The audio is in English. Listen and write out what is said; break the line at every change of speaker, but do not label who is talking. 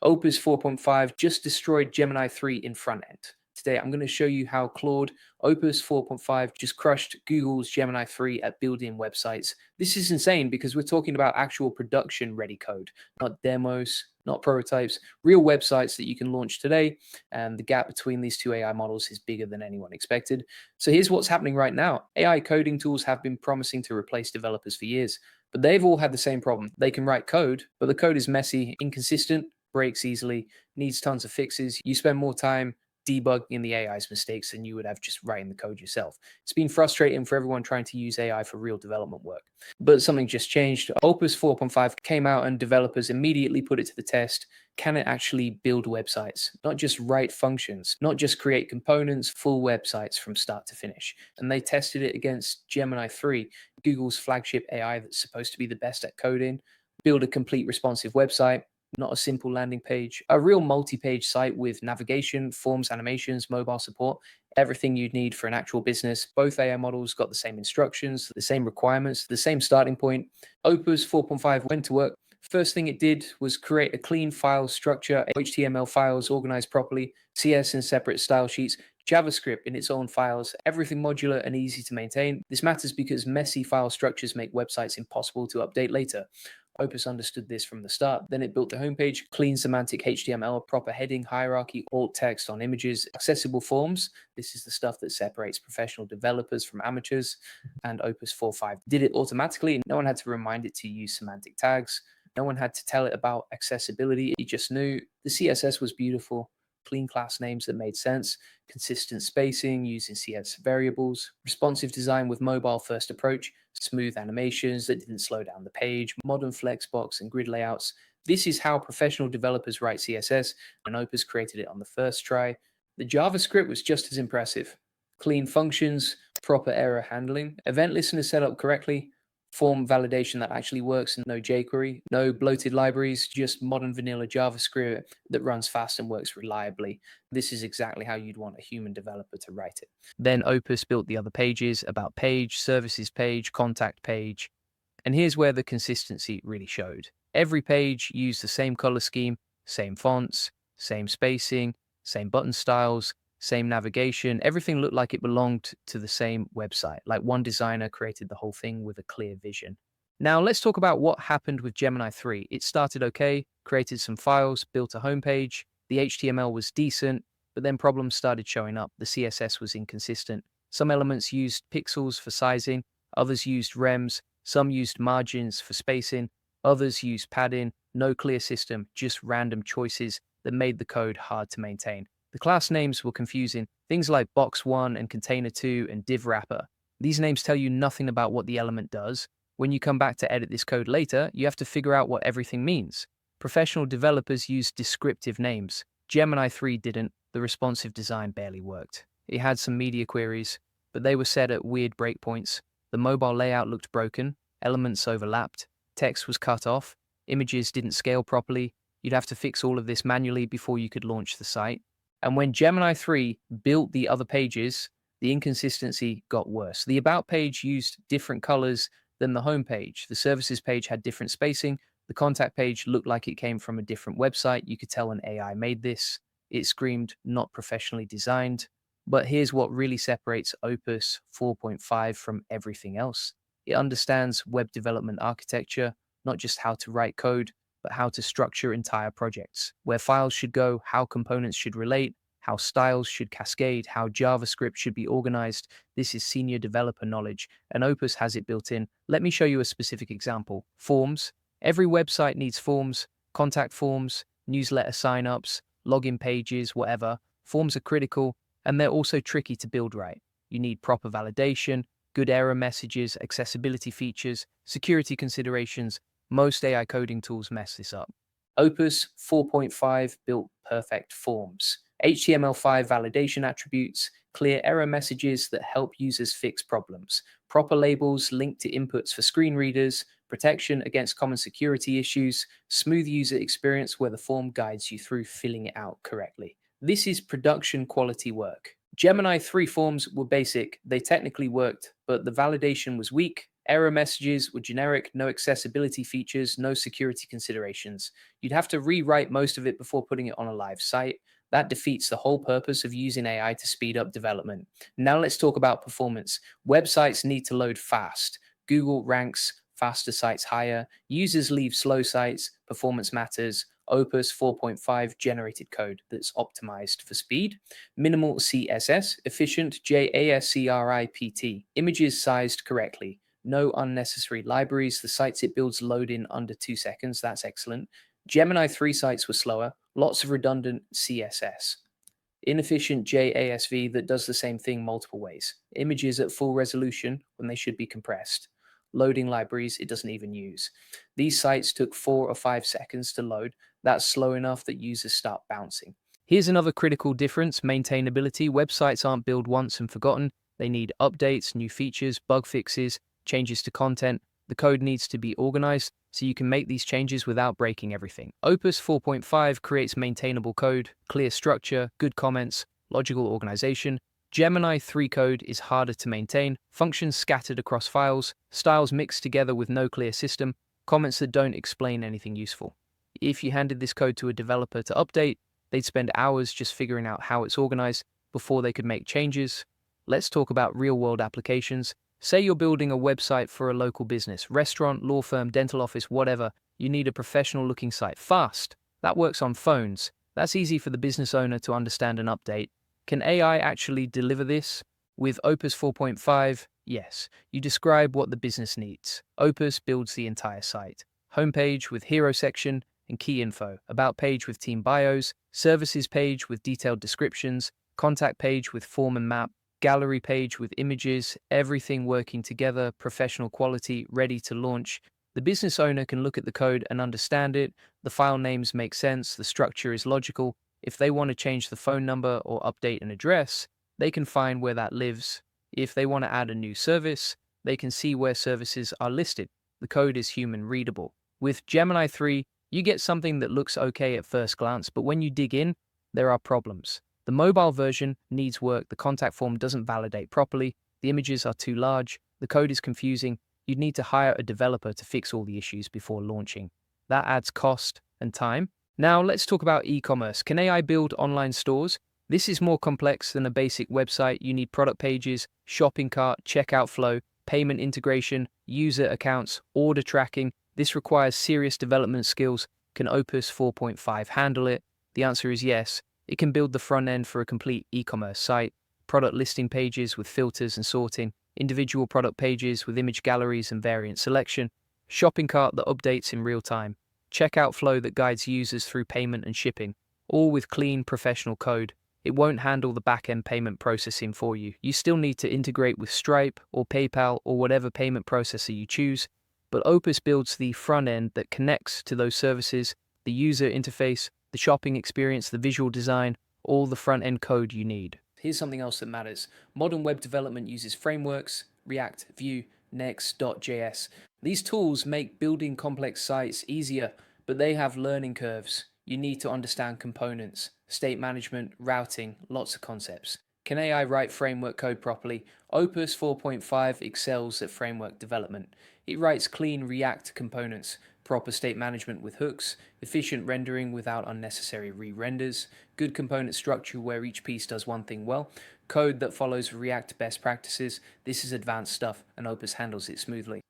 Opus 4.5 just destroyed Gemini 3 in Frontend. Today, I'm going to show you how Claude Opus 4.5 just crushed Google's Gemini 3 at building websites. This is insane because we're talking about actual production-ready code, not demos, not prototypes, real websites that you can launch today. And the gap between these two AI models is bigger than anyone expected. So here's what's happening right now. AI coding tools have been promising to replace developers for years, but they've all had the same problem. They can write code, but the code is messy, inconsistent, breaks easily, needs tons of fixes. You spend more time debugging the AI's mistakes than you would have just writing the code yourself. It's been frustrating for everyone trying to use AI for real development work. But something just changed. Opus 4.5 came out and developers immediately put it to the test. Can it actually build websites? Not just write functions, not just create components, full websites from start to finish. And they tested it against Gemini 3, Google's flagship AI that's supposed to be the best at coding, build a complete responsive website, not a simple landing page, a real multi-page site with navigation, forms, animations, mobile support, everything you'd need for an actual business. Both AI models got the same instructions, the same requirements, the same starting point. Opus 4.5 went to work. First thing it did was create a clean file structure, HTML files organized properly, CS in separate style sheets, JavaScript in its own files, everything modular and easy to maintain. This matters because messy file structures make websites impossible to update later. Opus understood this from the start. Then it built the homepage, clean semantic HTML, proper heading, hierarchy, alt text on images, accessible forms. This is the stuff that separates professional developers from amateurs. And Opus 4.5 did it automatically. No one had to remind it to use semantic tags. No one had to tell it about accessibility. It just knew. The CSS was beautiful. Clean class names that made sense, consistent spacing using CS variables, responsive design with mobile first approach, smooth animations that didn't slow down the page, modern flexbox and grid layouts. This is how professional developers write CSS, and Opus created it on the first try. The JavaScript was just as impressive. Clean functions, proper error handling, event listener set up correctly, form validation that actually works and no jQuery, no bloated libraries, just modern vanilla JavaScript that runs fast and works reliably. This is exactly how you'd want a human developer to write it. Then Opus built the other pages, about page, services page, contact page. And here's where the consistency really showed. Every page used the same color scheme, same fonts, same spacing, same button styles, same navigation. Everything looked like it belonged to the same website, like one designer created the whole thing with a clear vision. Now let's talk about what happened with Gemini 3. It started okay, created some files, built a homepage. The HTML was decent, but then problems started showing up. The CSS was inconsistent. Some elements used pixels for sizing, others used rems, some used margins for spacing, others used padding. No clear system, just random choices that made the code hard to maintain. The class names were confusing, things like box1 and container2 and div wrapper. These names tell you nothing about what the element does. When you come back to edit this code later, you have to figure out what everything means. Professional developers use descriptive names. Gemini 3 didn't. The responsive design barely worked. It had some media queries, but they were set at weird breakpoints. The mobile layout looked broken, elements overlapped, text was cut off, images didn't scale properly. You'd have to fix all of this manually before you could launch the site. And when Gemini 3 built the other pages, the inconsistency got worse. The About page used different colors than the home page. The services page had different spacing. The contact page looked like it came from a different website. You could tell an AI made this. It screamed not professionally designed. But here's what really separates Opus 4.5 from everything else. It understands web development architecture, not just how to write code, but how to structure entire projects, where files should go, how components should relate, how styles should cascade, how JavaScript should be organized. This is senior developer knowledge, and Opus has it built in. Let me show you a specific example. Forms. Every website needs forms, contact forms, newsletter signups, login pages, whatever. Forms are critical, and they're also tricky to build right. You need proper validation, good error messages, accessibility features, security considerations. Most AI coding tools mess this up. Opus 4.5 built perfect forms, HTML5 validation attributes, clear error messages that help users fix problems, proper labels linked to inputs for screen readers, protection against common security issues, smooth user experience where the form guides you through filling it out correctly. This is production quality work. Gemini 3 forms were basic, they technically worked, but the validation was weak, Error messages were generic, no accessibility features, no security considerations. You'd have to rewrite most of it before putting it on a live site. That defeats the whole purpose of using AI to speed up development. Now let's talk about performance. Websites need to load fast. Google ranks faster sites higher. Users leave slow sites. Performance matters. Opus 4.5 generated code that's optimized for speed. Minimal CSS, efficient JASCRIPT. Images sized correctly. No unnecessary libraries. The sites it builds load in under 2 seconds. That's excellent. Gemini 3 sites were slower. Lots of redundant CSS. Inefficient JASV that does the same thing multiple ways. Images at full resolution when they should be compressed. Loading libraries it doesn't even use. These sites took 4 or 5 seconds to load. That's slow enough that users start bouncing. Here's another critical difference: maintainability. Websites aren't built once and forgotten. They need updates, new features, bug fixes, changes to content. The code needs to be organized so you can make these changes without breaking everything. Opus 4.5 creates maintainable code, clear structure, good comments, logical organization. Gemini 3 code is harder to maintain, functions scattered across files, styles mixed together with no clear system, comments that don't explain anything useful. If you handed this code to a developer to update, they'd spend hours just figuring out how it's organized before they could make changes. Let's talk about real-world applications. Say you're building a website for a local business, restaurant, law firm, dental office, whatever. You need a professional-looking site fast. That works on phones. That's easy for the business owner to understand and update. Can AI actually deliver this? With Opus 4.5, yes. You describe what the business needs. Opus builds the entire site. Homepage with hero section and key info. About page with team bios. Services page with detailed descriptions. Contact page with form and map. Gallery page with images, everything working together, professional quality, ready to launch. The business owner can look at the code and understand it. The file names make sense, the structure is logical. If they want to change the phone number or update an address, they can find where that lives. If they want to add a new service, they can see where services are listed. The code is human readable. With Gemini 3, you get something that looks okay at first glance, but when you dig in, there are problems. The mobile version needs work, the contact form doesn't validate properly, the images are too large, the code is confusing. You'd need to hire a developer to fix all the issues before launching. That adds cost and time. Now let's talk about e-commerce. Can AI build online stores? This is more complex than a basic website. You need product pages, shopping cart, checkout flow, payment integration, user accounts, order tracking. This requires serious development skills. Can Opus 4.5 handle it? The answer is yes. It can build the front end for a complete e-commerce site, product listing pages with filters and sorting, individual product pages with image galleries and variant selection, shopping cart that updates in real time, checkout flow that guides users through payment and shipping, all with clean, professional code. It won't handle the back-end payment processing for you. You still need to integrate with Stripe or PayPal or whatever payment processor you choose, but Opus builds the front end that connects to those services, the user interface, the shopping experience, the visual design, all the front-end code you need. Here's something else that matters. Modern web development uses frameworks, React, Vue, Next.js. These tools make building complex sites easier, but they have learning curves. You need to understand components, state management, routing, lots of concepts. Can AI write framework code properly? Opus 4.5 excels at framework development. It writes clean React components, proper state management with hooks, efficient rendering without unnecessary re-renders, good component structure where each piece does one thing well, code that follows React best practices. This is advanced stuff, and Opus handles it smoothly.